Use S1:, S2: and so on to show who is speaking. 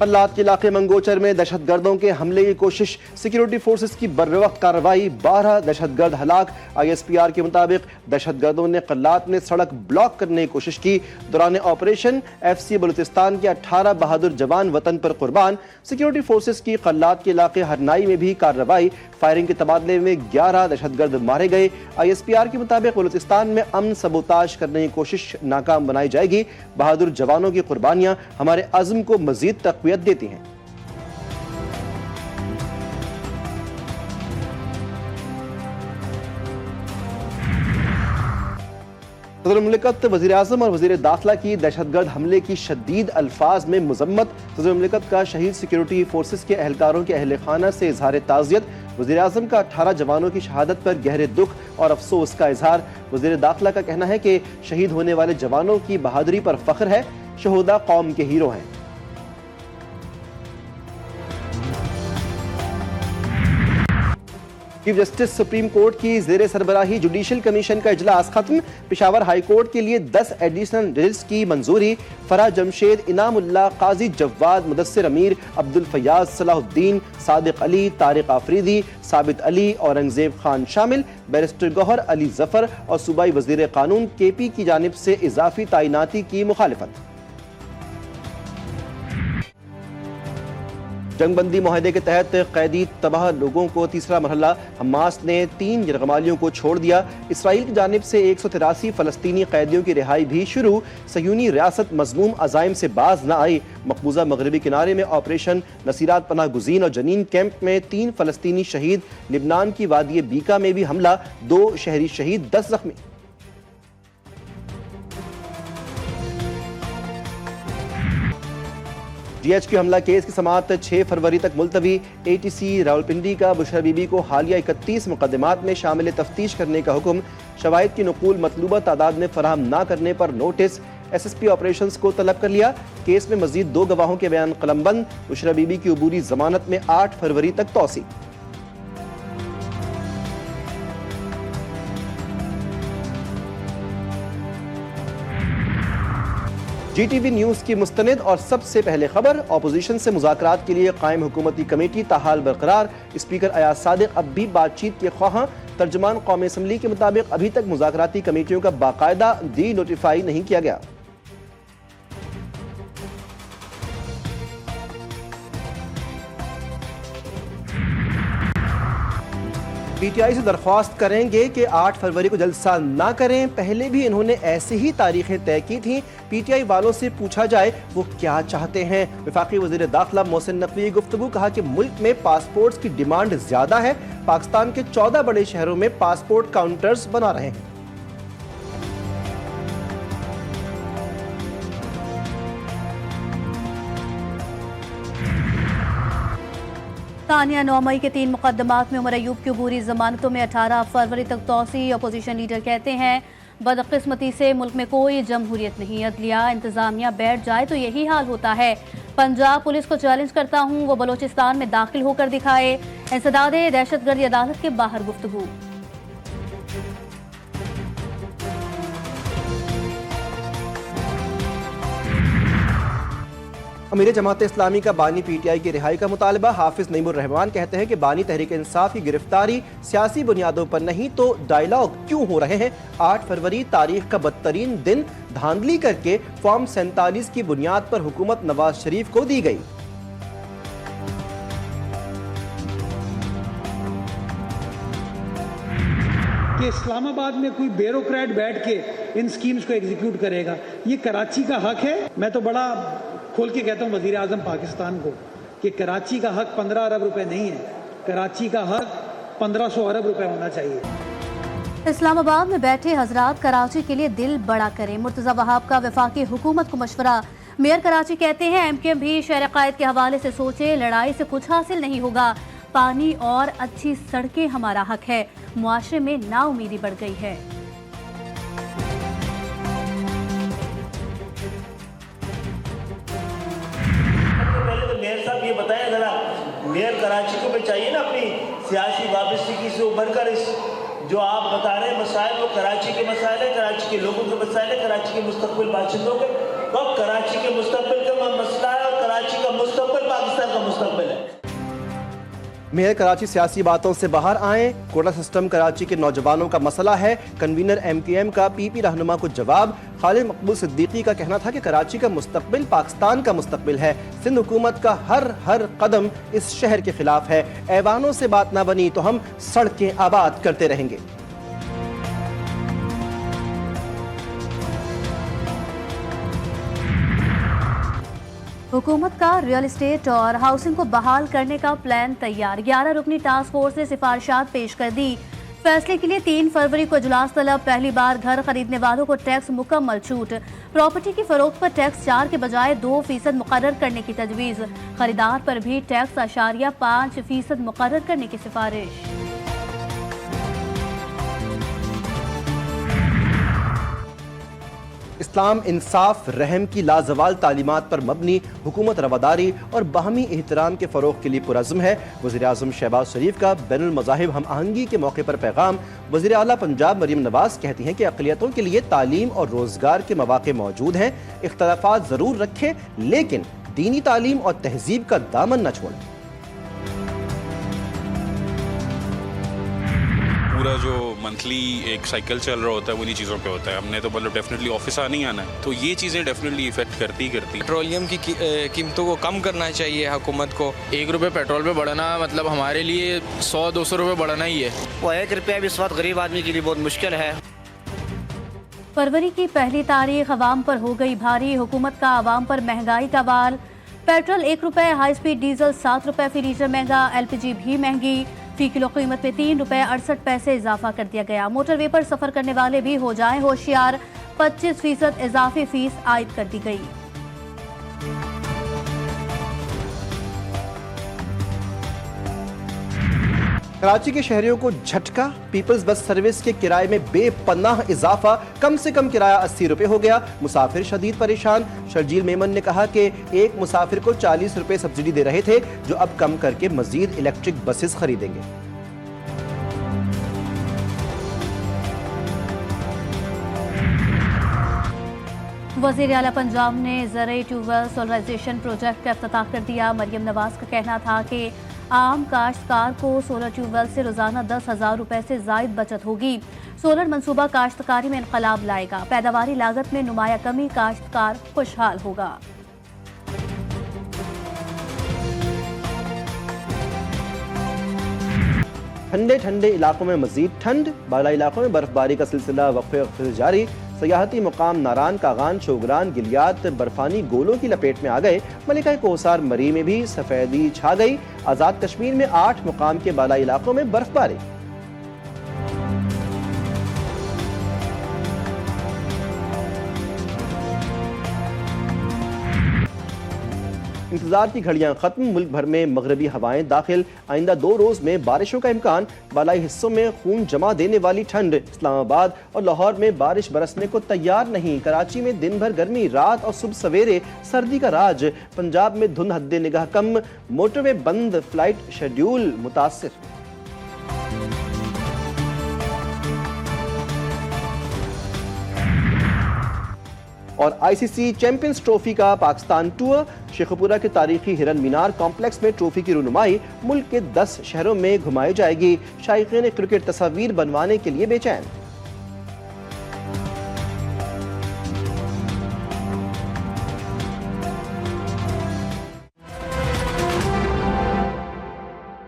S1: कल्लात के इलाके मंगोचर में दहशतगर्दों के हमले की कोशिश, सिक्योरिटी फोर्सेस की बर्वक्त कार्रवाई, 12 दहशतगर्द हलाक। ISPR के मुताबिक दहशतगर्दों ने कल्लात में सड़क ब्लॉक करने की कोशिश की। दौरान ऑपरेशन FC बलूचिस्तान के 18 बहादुर जवान वतन पर कुर्बान। सिक्योरिटी फोर्सेस की कल्लात के इलाके हरनाई में भी कार्रवाई, फायरिंग के तबादले में 11 दहशतगर्द मारे गए। ISPR के मुताबिक बलूचिस्तान में अमन सबोताज करने की कोशिश नाकाम बनाई जाएगी। बहादुर जवानों की कुर्बानियां हमारे अज़्म को मजीद तक़वियत देती हैं। सदर मुमलिकत वज़ीर आज़म और वज़ीर दाखिला की दहशतगर्द हमले की शदीद अल्फाज में मजम्मत। सदर मुमलिकत का शहीद सिक्योरिटी फोर्सेस के एहलकारों के अहल खाना से इजहार ताज़ियत। वज़ीर आज़म का 18 जवानों की शहादत पर गहरे दुख और अफसोस का इजहार। वज़ीर दाखिला का कहना है कि शहीद होने वाले जवानों की बहादुरी पर फख्र है, शहूदा कौम के हीरो हैं। चीफ जस्टिस सुप्रीम कोर्ट की जेर सरबराही जुडिशल कमीशन का इजलास खत्म। पेशावर हाई कोर्ट के लिए 10 एडिशनल जजेस की मंजूरी। फराह जमशेद, इनामुल्लाह, काजी जव्वाद, मुदस्सिर अमीर, अब्दुल फयाज, सलाहुद्दीन, सादिक अली, तारिक आफरीदी, साबित अली, औरंगजेब खान शामिल। बैरिस्टर गौहर अली जफर और सूबाई वजीर कानून KP की जानिब से इजाफी तैनाती की मुखालिफत। जंगबंदी मुआहदे के तहत कैदी तबाह लोगों को तीसरा मरहला, हमास ने 3 यरगमालियों को छोड़ दिया। इसराइल की जानिब से 183 फलस्तीनी कैदियों की रिहाई भी शुरू। सयूनी रियासत मजमूम अजाइम से बाज न आई। मकबूजा मगरबी किनारे में ऑपरेशन नसीरात पनाह गुज़ीन और जनीन कैंप में 3 फलस्तीनी शहीद। लिबनान की वादी बीका में भी हमला, 2 शहरी शहीद, 10 जख्मी। GHQ हमला केस की समाअत 6 फरवरी तक मुलतवी। ATC रावलपिंडी का बुशरा बीबी को हालिया 31 मुकदमात में शामिल तफ्तीश करने का हुक्म। शवाहिद की नकूल मतलूबा तादाद में फराहम न करने पर नोटिस। SSP ऑपरेशंस को तलब कर लिया। केस में मजीद 2 गवाहों के बयान कलमबंद। बुशरा बीबी की अबूरी जमानत में 8 फरवरी तक तौसी। GTV न्यूज की मुस्तनिद और सबसे पहले खबर, ऑपोजिशन से मुज़ाकरात के लिए कायम हुकूमती कमेटी ताहाल बरकरार। स्पीकर अयाज सादिक अब भी बातचीत के ख्वाहां। तर्जुमान कौमी असम्बली के मुताबिक अभी तक मुज़ाकराती कमेटियों का बाकायदा डी नोटिफाई नहीं किया गया। PTI से दरख्वास्त करेंगे कि 8 फरवरी को जलसा ना करें। पहले भी इन्होंने ऐसी ही तारीखें तय की थी। PTI वालों से पूछा जाए वो क्या चाहते हैं। वफाकी वज़ीर दाखिला मोहसिन नकवी गुफ्तगू, कहा कि मुल्क में पासपोर्ट्स की डिमांड ज्यादा है। पाकिस्तान के 14 बड़े शहरों में पासपोर्ट काउंटर्स बना रहे हैं।
S2: तानिया 9 मई के 3 मुकदमात में उमर अयूब की अबूरी जमानतों में 18 फरवरी तक तौसी। अपोजिशन लीडर कहते हैं बदकिस्मती से मुल्क में कोई जमहूरियत नहीं, अदलिया इंतजामिया बैठ जाए तो यही हाल होता है। पंजाब पुलिस को चैलेंज करता हूँ वो बलोचिस्तान में दाखिल होकर दिखाए। इंसदाद दहशतगर्दी अदालत के बाहर गुफ्तगू।
S1: अमीर जमात इस्लामी का बानी PTI की रिहाई का मुतालबा। हाफिज नईमुर रहमान कहते हैं कि बानी तहरीक इंसाफ की गिरफ्तारी सियासी बुनियादों पर नहीं तो डायलॉग क्यों हो रहे हैं। 8 फरवरी तारीख का बदतरीन दिन, धांधली करके फॉर्म 47 की बुनियाद पर हुकूमत नवाज शरीफ को दी गई।
S3: कि इस्लामाबाद में कोई ब्यूरोक्रेट बैठ के इन स्कीम्स को एग्जीक्यूट करेगा, ये कराची का हक है। मैं तो बड़ा खोल के कहता हूँ वजीर आजम पाकिस्तान को कि कराची का हक 15 अरब रुपए नहीं है, कराची का हक 1500 अरब रुपए होना चाहिए।
S2: इस्लामाबाद में बैठे हजरात कराची के लिए दिल बड़ा करें। मुर्तजा वहाब का वफाकी हुकूमत को मशवरा। मेयर कराची कहते हैं MKM भी शहर कायद के हवाले से सोचे, लड़ाई से कुछ हासिल नहीं होगा। पानी और अच्छी सड़कें हमारा हक है। मुआशरे में नाउमीदी बढ़ गई है।
S4: मेयर साहब ये बताएं जरा, मेयर कराची को भी चाहिए ना अपनी सियासी वाबस्तगी से उभर कर इस जो आप बता रहे हैं मसाइल, वो कराची के मसाइल है, कराची के लोगों के मसाइल है, कराची के मुस्तकबिल बाशिंदों के। तो कराची के मुस्तकबिल का मसला है और कराची का मुस्तकबिल पाकिस्तान का मुस्तकबिल है।
S1: मेयर कराची सियासी बातों से बाहर आए, कोटा सिस्टम कराची के नौजवानों का मसला है। कन्वीनर MKM का PP रहनुमा को जवाब। खालिद मकबूल सिद्दीकी का कहना था कि कराची का मुस्तकबिल पाकिस्तान का मुस्तकबिल है। सिंध हुकूमत का हर कदम इस शहर के खिलाफ है। ऐवानों से बात ना बनी तो हम सड़कें आबाद करते रहेंगे।
S2: हुकूमत का रियल एस्टेट और हाउसिंग को बहाल करने का प्लान तैयार। 11 रुकनी टास्क फोर्स ने सिफारिशात पेश कर दी। फैसले के लिए 3 फरवरी को इजलास तलब। पहली बार घर खरीदने वालों को टैक्स मुकम्मल छूट। प्रॉपर्टी की फरोख्त पर टैक्स 4 के बजाय 2% मुकर्रर करने की तजवीज़। खरीदार पर भी टैक्स 5% मुकर्रर करने की सिफारिश।
S1: इस्लाम इंसाफ रहम की लाजवाल तालीमात पर मबनी हुकूमत रवादारी और बाहमी एहतराम के फ़रोग़ के लिए पुरज़्म है। वज़ीर आज़म शहबाज शरीफ का बैनुल मज़ाहिब हम आहंगी के मौके पर पैगाम। वज़ीर आला पंजाब मरीम नवाज़ कहती हैं कि अक़लियतों के लिए तालीम और रोज़गार के मौक़े मौजूद हैं। इख्तलाफ़ात ज़रूर रखें लेकिन दीनी तालीम और तहज़ीब का दामन न छोड़ें।
S5: पूरा जो मंथली एक साइकिल चल रहा होता है वो इन्हीं चीज़ों पे होता है। हमने तो मतलब डेफिनेटली ऑफिस नहीं आना है, तो ये चीज़ें डेफिनेटली इफेक्ट करती
S6: पेट्रोलियम की कीमतों को कम करना चाहिए हुकूमत को।
S7: 1 रुपये पेट्रोल पे बढ़ना मतलब हमारे लिए 100-200 रुपये बढ़ना ही है।
S8: वो 1 रुपया भी इस वक्त गरीब आदमी के लिए बहुत मुश्किल है।
S2: फरवरी की पहली तारीख अवाम पर हो गई भारी। हुकूमत का अवाम पर महंगाई का वाल। पेट्रोल 1 रुपये, हाई स्पीड डीजल 7 रुपये फी लीटर महंगा। LPG भी महंगी। फी किलो कीमत में 3 रुपये 68 पैसे इजाफा कर दिया गया। मोटरवे पर सफर करने वाले भी हो जाएं होशियार। 25% इजाफी फीस आयद कर दी गई।
S1: कराची के शहरियों को झटका। पीपल्स बस सर्विस के किराए में बेपनाह इजाफा। कम से कम किराया 80 रुपये हो गया। मुसाफिर शदीद परेशान। शर्जील मेमन ने कहा कि एक मुसाफिर को 40 रुपये सब्सिडी दे रहे थे, जो अब कम करके मजीद इलेक्ट्रिक बसेस खरीदेंगे।
S2: वज़ीर आला पंजाब ने ज़राई ट्यूबवेल सोलराइजेशन प्रोजेक्ट का इफ्तिताह कर दिया। मरियम नवाज का कहना था कि आम काश्तकार को सोलर ट्यूबवेल से रोजाना 10,000 रुपए से जायद बचत होगी। सोलर मंसूबा काश्तकारी में इनकलाब लाएगा। पैदावारी लागत में नुमाया कमी, काश्तकार खुशहाल होगा।
S1: ठंडे ठंडे इलाकों में मजीद ठंड। बाला इलाकों में बर्फबारी का सिलसिला वक्फे जारी। सयाहती मुकाम नारान, कागान, शोगरान, गिलियात बर्फानी गोलों की लपेट में आ गए। मलिका कोसार मरी में भी सफेदी छा गई। आज़ाद कश्मीर में 8 मुकाम के बाला इलाकों में बर्फबारी। इंतजार की घड़ियां खत्म। मुल्क भर में मगरबी हवाएं दाखिल। आइंदा 2 रोज में बारिशों का इम्कान। बालाई हिस्सों में खून जमा देने वाली ठंड। इस्लामाबाद और लाहौर में बारिश बरसने को तैयार नहीं। कराची में दिन भर गर्मी, रात और सुबह सवेरे सर्दी का राज। पंजाब में धुंध हद्दे निगाह कम। मोटरवे बंद, फ्लाइट शेड्यूल मुतासिर। और ICC चैंपियंस ट्रॉफी का पाकिस्तान टूर। शेखपुरा के तारीखी हिरन मीनार कॉम्प्लेक्स में ट्रॉफी की रुनुमाई मुल्क के 10 शहरों में घुमाई जाएगी। शायकीन क्रिकेट तस्वीर बनवाने के लिए बेचैन।